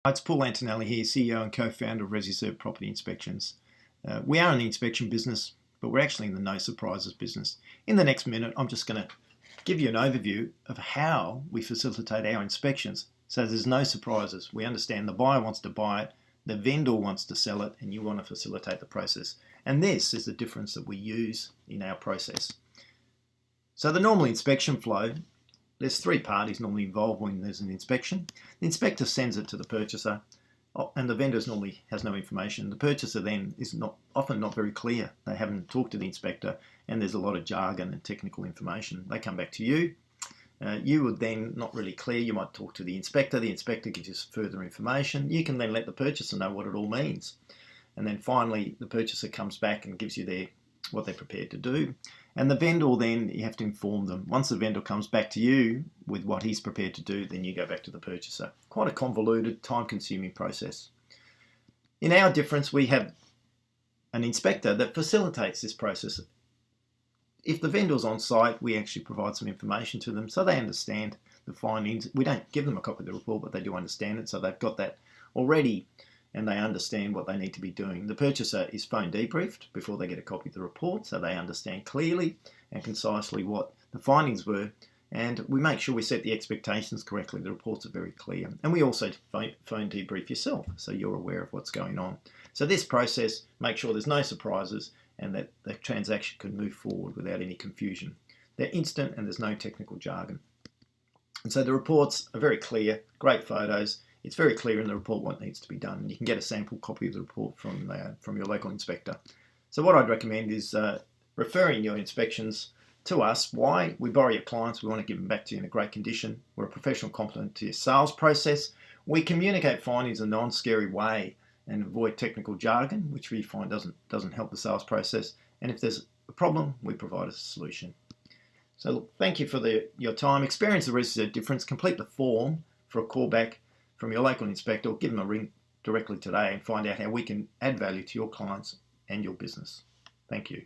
It's Paul Antonelli here, CEO and co-founder of Resicert Property Inspections. We are an inspection business, but we're actually in the no surprises business. In the next minute, I'm just going to give you an overview of how we facilitate our inspections so there's no surprises. We understand the buyer wants to buy it, the vendor wants to sell it, and you want to facilitate the process. And this is the difference that we use in our process. So the normal inspection flow, there's three parties normally involved when there's an inspection. The inspector sends it to the purchaser, and the vendor normally has no information. The purchaser then is often not very clear. They haven't talked to the inspector, and there's a lot of jargon and technical information. They come back to you. You would then not really clear. You might talk to the inspector. The inspector gives you further information. You can then let the purchaser know what it all means. And then finally, the purchaser comes back and gives you what they're prepared to do. And the vendor, then you have to inform them. Once the vendor comes back to you with what he's prepared to do, then you go back to the purchaser. Quite a convoluted, time-consuming process. In our difference, we have an inspector that facilitates this process. If the vendor's on site, we actually provide some information to them so they understand the findings. We don't give them a copy of the report, but they do understand it, so they've got that already and they understand what they need to be doing. The purchaser is phone debriefed before they get a copy of the report, so they understand clearly and concisely what the findings were, and we make sure we set the expectations correctly. The reports are very clear, and we also phone debrief yourself so you're aware of what's going on. So this process makes sure there's no surprises and that the transaction can move forward without any confusion. They're instant and there's no technical jargon. And so the reports are very clear, great photos. It's very clear in the report what needs to be done. And you can get a sample copy of the report from your local inspector. So what I'd recommend is referring your inspections to us. Why? We borrow your clients. We want to give them back to you in a great condition. We're a professional complement to your sales process. We communicate findings in a non-scary way and avoid technical jargon, which we find doesn't help the sales process. And if there's a problem, we provide a solution. So look, thank you for your time. Experience the Resicert difference. Complete the form for a callback from your local inspector, or give them a ring directly today and find out how we can add value to your clients and your business. Thank you.